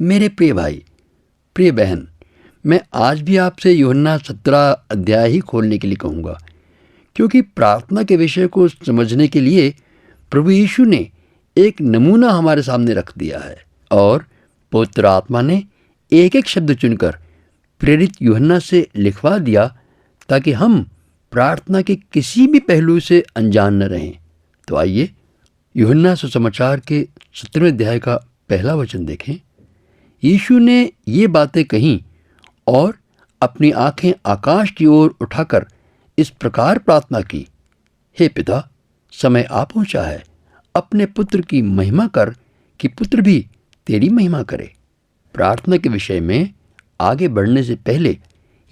मेरे प्रिय भाई, प्रिय बहन, मैं आज भी आपसे यूहन्ना 17 अध्याय ही खोलने के लिए कहूँगा, क्योंकि प्रार्थना के विषय को समझने के लिए प्रभु यीशु ने एक नमूना हमारे सामने रख दिया है और पवित्र आत्मा ने एक एक शब्द चुनकर प्रेरित यूहन्ना से लिखवा दिया ताकि हम प्रार्थना के किसी भी पहलू से अनजान न रहें। तो आइए यूहन्ना सुसमाचार के 17वें अध्याय का पहला वचन देखें। यीशु ने ये बातें कहीं और अपनी आंखें आकाश की ओर उठाकर इस प्रकार प्रार्थना की, हे पिता, समय आ पहुंचा है, अपने पुत्र की महिमा कर कि पुत्र भी तेरी महिमा करे। प्रार्थना के विषय में आगे बढ़ने से पहले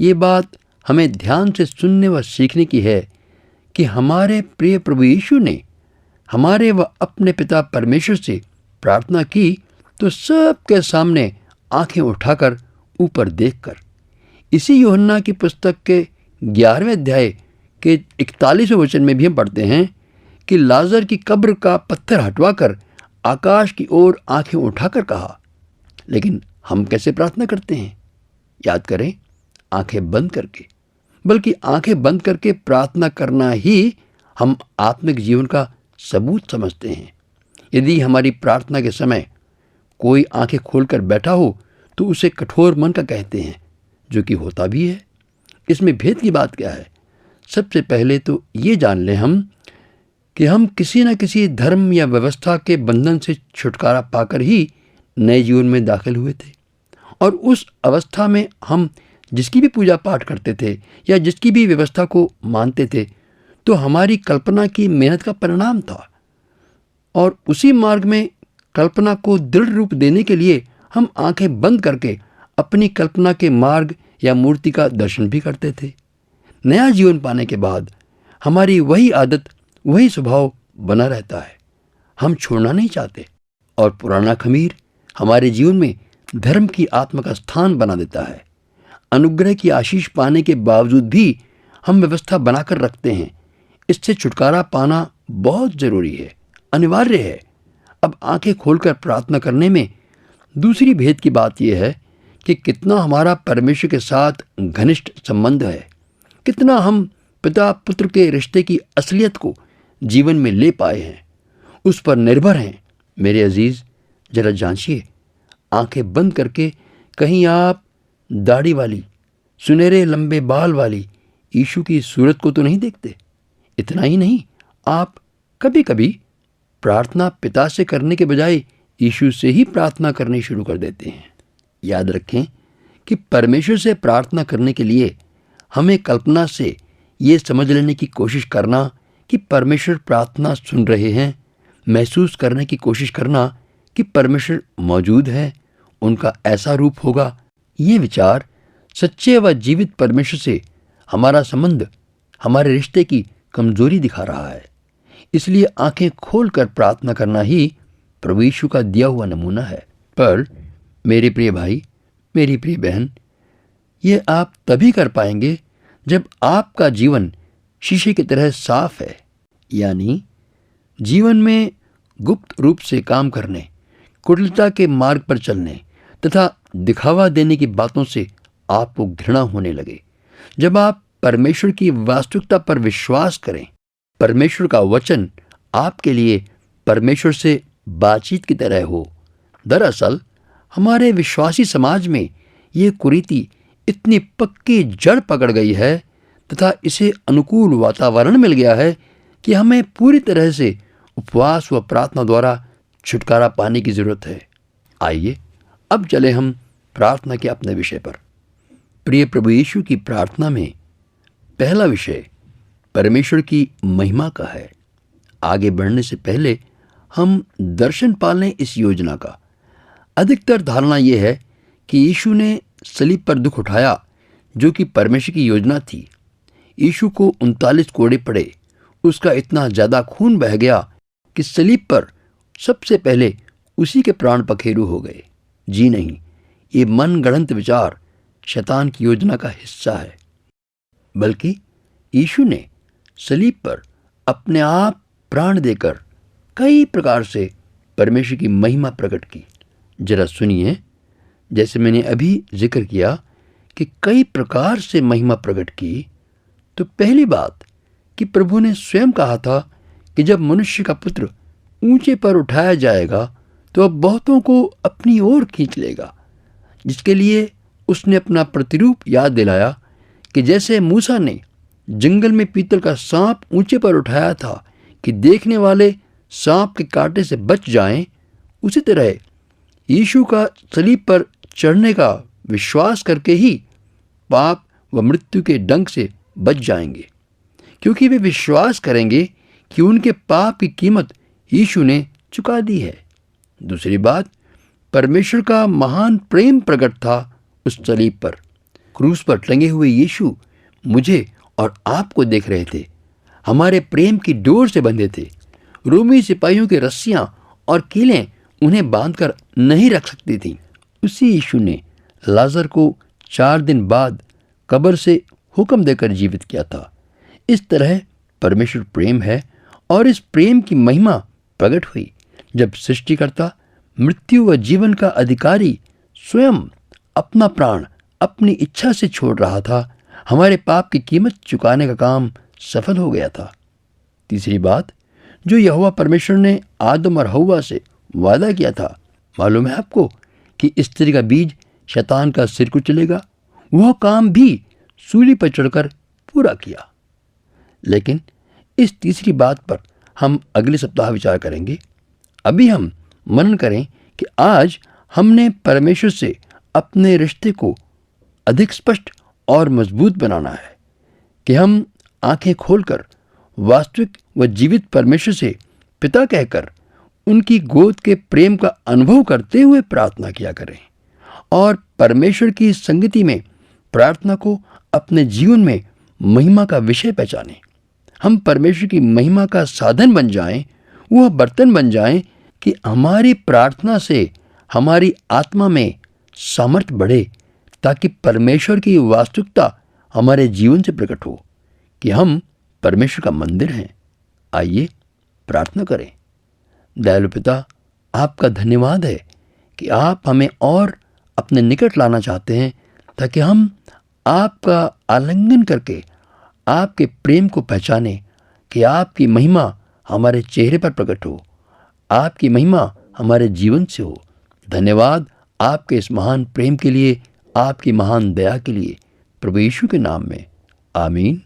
ये बात हमें ध्यान से सुनने व सीखने की है कि हमारे प्रिय प्रभु यीशु ने हमारे व अपने पिता परमेश्वर से प्रार्थना की तो सबके सामने आंखें उठाकर ऊपर देखकर। इसी यूहन्ना की पुस्तक के 11वें अध्याय के 41वें वचन में भी हम पढ़ते हैं कि लाजर की कब्र का पत्थर हटवाकर आकाश की ओर आंखें उठाकर कहा। लेकिन हम कैसे प्रार्थना करते हैं? याद करें, आंखें बंद करके। बल्कि आंखें बंद करके प्रार्थना करना ही हम आत्मिक जीवन का सबूत समझते हैं। यदि हमारी प्रार्थना के समय कोई आंखें खोलकर बैठा हो तो उसे कठोर मन का कहते हैं, जो कि होता भी है। इसमें भेद की बात क्या है? सबसे पहले तो ये जान लें हम कि हम किसी न किसी धर्म या व्यवस्था के बंधन से छुटकारा पाकर ही नए जीवन में दाखिल हुए थे, और उस अवस्था में हम जिसकी भी पूजा पाठ करते थे या जिसकी भी व्यवस्था को मानते थे तो हमारी कल्पना की मेहनत का परिणाम था। और उसी मार्ग में कल्पना को दृढ़ रूप देने के लिए हम आंखें बंद करके अपनी कल्पना के मार्ग या मूर्ति का दर्शन भी करते थे। नया जीवन पाने के बाद हमारी वही आदत, वही स्वभाव बना रहता है। हम छोड़ना नहीं चाहते और पुराना खमीर हमारे जीवन में धर्म की आत्मा का स्थान बना देता है। अनुग्रह की आशीष पाने के बावजूद भी हम व्यवस्था बनाकर रखते हैं। इससे छुटकारा पाना बहुत जरूरी है, अनिवार्य है। अब आंखें खोलकर प्रार्थना करने में दूसरी भेद की बात यह है कि कितना हमारा परमेश्वर के साथ घनिष्ठ संबंध है, कितना हम पिता पुत्र के रिश्ते की असलियत को जीवन में ले पाए हैं, उस पर निर्भर हैं। मेरे अजीज, जरा जांचिए, आंखें बंद करके कहीं आप दाढ़ी वाली, सुनहरे लंबे बाल वाली यीशु की सूरत को तो नहीं देखते। इतना ही नहीं, आप कभी कभी प्रार्थना पिता से करने के बजाय यीशु से ही प्रार्थना करनी शुरू कर देते हैं। याद रखें कि परमेश्वर से प्रार्थना करने के लिए हमें कल्पना से ये समझ लेने की कोशिश करना कि परमेश्वर प्रार्थना सुन रहे हैं, महसूस करने की कोशिश करना कि परमेश्वर मौजूद है, उनका ऐसा रूप होगा। ये विचार सच्चे व जीवित परमेश्वर से हमारा संबंध, हमारे रिश्ते की कमजोरी दिखा रहा है। इसलिए आंखें खोलकर प्रार्थना करना ही प्रभु यीशु का दिया हुआ नमूना है। पर मेरे प्रिय भाई, मेरी प्रिय बहन, ये आप तभी कर पाएंगे जब आपका जीवन शीशे की तरह साफ है, यानी जीवन में गुप्त रूप से काम करने, कुटिलता के मार्ग पर चलने तथा दिखावा देने की बातों से आपको घृणा होने लगे। जब आप परमेश्वर की वास्तविकता पर विश्वास करें, परमेश्वर का वचन आपके लिए परमेश्वर से बातचीत की तरह हो। दरअसल हमारे विश्वासी समाज में ये कुरीति इतनी पक्की जड़ पकड़ गई है तथा इसे अनुकूल वातावरण मिल गया है कि हमें पूरी तरह से उपवास व प्रार्थना द्वारा छुटकारा पाने की जरूरत है। आइए अब चले हम प्रार्थना के अपने विषय पर। प्रिय प्रभु यीशु की प्रार्थना में पहला विषय परमेश्वर की महिमा का है। आगे बढ़ने से पहले हम दर्शन पालें इस योजना का। अधिकतर धारणा यह है कि यीशु ने सलीब पर दुख उठाया, जो कि परमेश्वर की योजना थी। यीशु को 39 कोड़े पड़े, उसका इतना ज्यादा खून बह गया कि सलीब पर सबसे पहले उसी के प्राण पखेरु हो गए। जी नहीं, ये मनगढ़ंत विचार शैतान की योजना का हिस्सा है। बल्कि यीशु ने सलीब पर अपने आप प्राण देकर कई प्रकार से परमेश्वर की महिमा प्रकट की। जरा सुनिए जैसे मैंने अभी जिक्र किया कि कई प्रकार से महिमा प्रकट की, तो पहली बात कि प्रभु ने स्वयं कहा था कि जब मनुष्य का पुत्र ऊंचे पर उठाया जाएगा तो अब बहुतों को अपनी ओर खींच लेगा, जिसके लिए उसने अपना प्रतिरूप याद दिलाया कि जैसे मूसा ने जंगल में पीतल का सांप ऊंचे पर उठाया था कि देखने वाले सांप के कांटे से बच जाएं, उसी तरह यीशु का सलीब पर चढ़ने का विश्वास करके ही पाप व मृत्यु के डंक से बच जाएंगे, क्योंकि वे विश्वास करेंगे कि उनके पाप की कीमत यीशु ने चुका दी है। दूसरी बात, परमेश्वर का महान प्रेम प्रकट था उस सलीब पर। क्रूस पर टंगे हुए यीशु मुझे और आपको देख रहे थे, हमारे प्रेम की डोर से बंधे थे। रोमी सिपाहियों की रस्सियां और कीलें उन्हें बांधकर नहीं रख सकती थीं। उसी यीशु ने लाजर को 4 दिन बाद कब्र से हुक्म देकर जीवित किया था। इस तरह परमेश्वर प्रेम है और इस प्रेम की महिमा प्रकट हुई जब सृष्टिकर्ता मृत्यु व जीवन का अधिकारी स्वयं अपना प्राण अपनी इच्छा से छोड़ रहा था। हमारे पाप की कीमत चुकाने का काम सफल हो गया था। तीसरी बात, जो यहोवा परमेश्वर ने आदम और हव्वा से वादा किया था, मालूम है आपको कि स्त्री का बीज शैतान का सिर कुचलेगा, वह काम भी सूली पर चढ़कर पूरा किया। लेकिन इस तीसरी बात पर हम अगले सप्ताह विचार करेंगे। अभी हम मनन करें कि आज हमने परमेश्वर से अपने रिश्ते को अधिक स्पष्ट और मजबूत बनाना है, कि हम आंखें खोलकर वास्तविक व जीवित परमेश्वर से पिता कहकर उनकी गोद के प्रेम का अनुभव करते हुए प्रार्थना किया करें और परमेश्वर की संगति में प्रार्थना को अपने जीवन में महिमा का विषय पहचानें। हम परमेश्वर की महिमा का साधन बन जाएं, वह बर्तन बन जाएं कि हमारी प्रार्थना से हमारी आत्मा में सामर्थ्य बढ़े, ताकि परमेश्वर की वास्तविकता हमारे जीवन से प्रकट हो कि हम परमेश्वर का मंदिर हैं। आइए प्रार्थना करें। दयालु पिता, आपका धन्यवाद है कि आप हमें और अपने निकट लाना चाहते हैं, ताकि हम आपका आलिंगन करके आपके प्रेम को पहचाने, कि आपकी महिमा हमारे चेहरे पर प्रकट हो, आपकी महिमा हमारे जीवन से हो। धन्यवाद आपके इस महान प्रेम के लिए, आपकी महान दया के लिए, प्रभु यीशु के नाम में, आमीन।